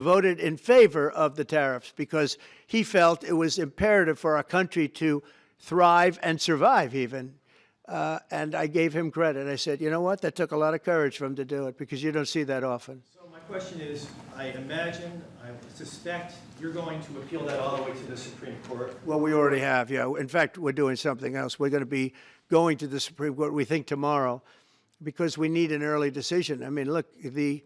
voted in favor of the tariffs because he felt it was imperative for our country to thrive and survive even. And I gave him credit. I said, you know what? That took a lot of courage for him to do it because you don't see that often. So my question is, I suspect you're going to appeal that all the way to the Supreme Court. Well, we already have, yeah. In fact, we're doing something else. We're going to be going to the Supreme Court, we think, tomorrow because we need an early decision. I mean, look, the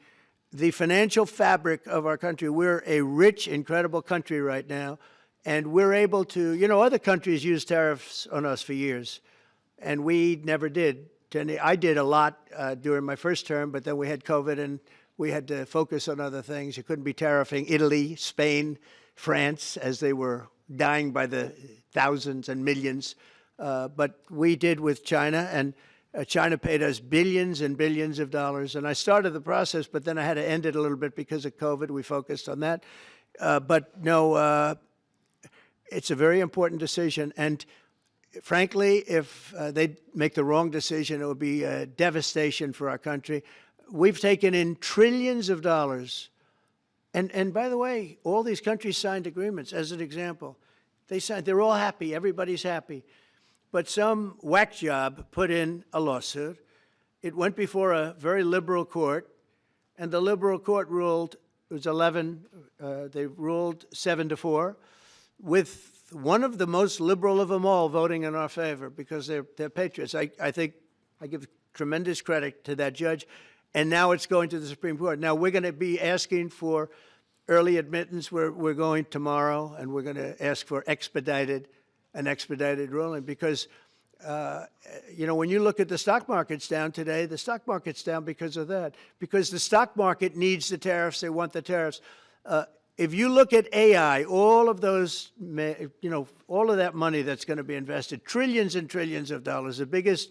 financial fabric of our country, we're a rich, incredible country right now, and we're able to, you know, other countries use tariffs on us for years. And we never did. I did a lot during my first term, but then we had COVID and we had to focus on other things. You couldn't be tariffing Italy, Spain, France, as they were dying by the thousands and millions. But we did with China, and China paid us billions and billions of dollars. And I started the process, but then I had to end it a little bit because of COVID. We focused on that. But no, it's a very important decision. And frankly, if they make the wrong decision, it would be a devastation for our country. We've taken in trillions of dollars. And by the way, all these countries signed agreements, as an example. They signed, they're all happy, everybody's happy. But some whack job put in a lawsuit. It went before a very liberal court, and the liberal court ruled, it was 11, they ruled 7-4, with one of the most liberal of them all voting in our favor because they're patriots. I think I give tremendous credit to that judge. And now it's going to the Supreme Court. Now we're going to be asking for early admittance. We're going tomorrow, and we're going to ask for an expedited ruling because, you know, when you look at the stock market's down today, the stock market's down because of that. Because the stock market needs the tariffs. They want the tariffs. If you look at AI, all of those, you know, all of that money that's going to be invested, trillions and trillions of dollars, the biggest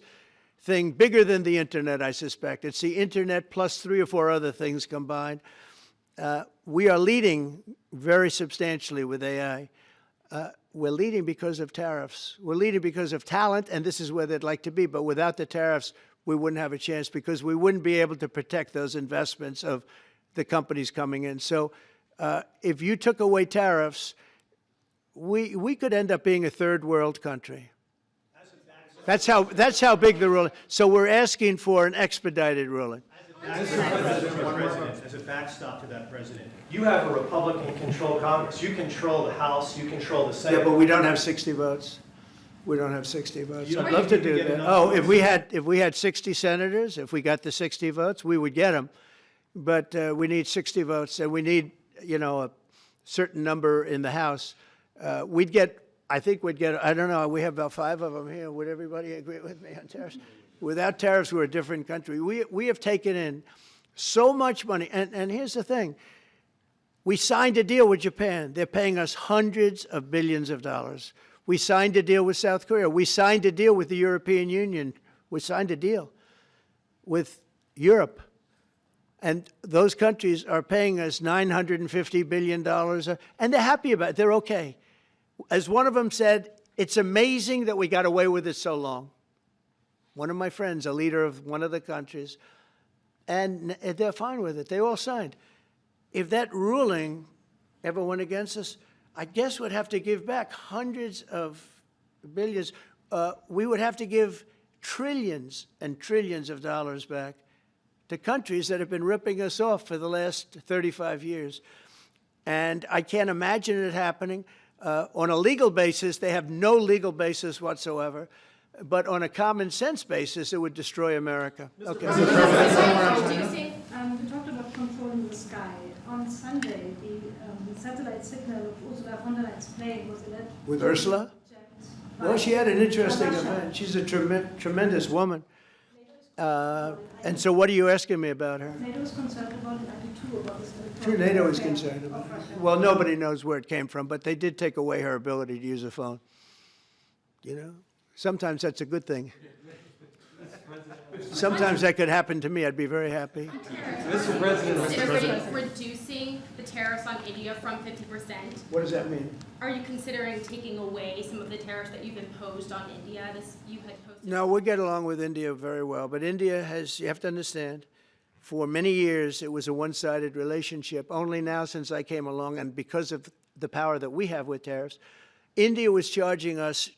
thing, bigger than the internet, I suspect. It's the internet plus 3 or 4 other things combined. We are leading very substantially with AI. We're leading because of tariffs. We're leading because of talent, and this is where they'd like to be. But without the tariffs, we wouldn't have a chance because we wouldn't be able to protect those investments of the companies coming in. So if you took away tariffs, we could end up being a third world country. That's how big the ruling. So we're asking for an expedited ruling. As a backstop to that president, you have a Republican-controlled Congress. You control the House. You control the Senate. Yeah, but we don't have 60 votes. We don't have 60 votes. I'd love to do that. Oh, if we had 60 senators, if we got the 60 votes, we would get them. But we need 60 votes, and we need, you know, a certain number in the House. We'd get. I think we'd get, I don't know, we have about 5 of them here. Would everybody agree with me on tariffs? Without tariffs, we're a different country. We have taken in so much money. And here's the thing. We signed a deal with Japan. They're paying us hundreds of billions of dollars. We signed a deal with South Korea. We signed a deal with the European Union. We signed a deal with Europe. And those countries are paying us $950 billion. And they're happy about it. They're okay. As one of them said, it's amazing that we got away with it so long. One of my friends, a leader of one of the countries, and they're fine with it. They all signed. If that ruling ever went against us, I guess we'd have to give back hundreds of billions. We would have to give trillions and trillions of dollars back to countries that have been ripping us off for the last 35 years. And I can't imagine it happening. On a legal basis, they have no legal basis whatsoever. But on a common sense basis, it would destroy America. Okay. We talked about controlling the sky. On Sunday, the satellite signal of Ursula von der Leyen's plane was alleged. With Ursula? Well, she had an interesting event. She's a tremendous woman. And so what are you asking me about her? NATO is concerned about it, too, about this. Sure, NATO is concerned about it. Well, nobody knows where it came from, but they did take away her ability to use a phone. You know? Sometimes that's a good thing. Sometimes that could happen to me. I'd be very happy. Mr. President, reducing the tariffs on India from 50%. What does that mean? Are you considering taking away some of the tariffs that you've imposed on India? You had posted. No, we get along with India very well. But India has, you have to understand, For many years, it was a one-sided relationship. Only now, since I came along, and because of the power that we have with tariffs, India was charging us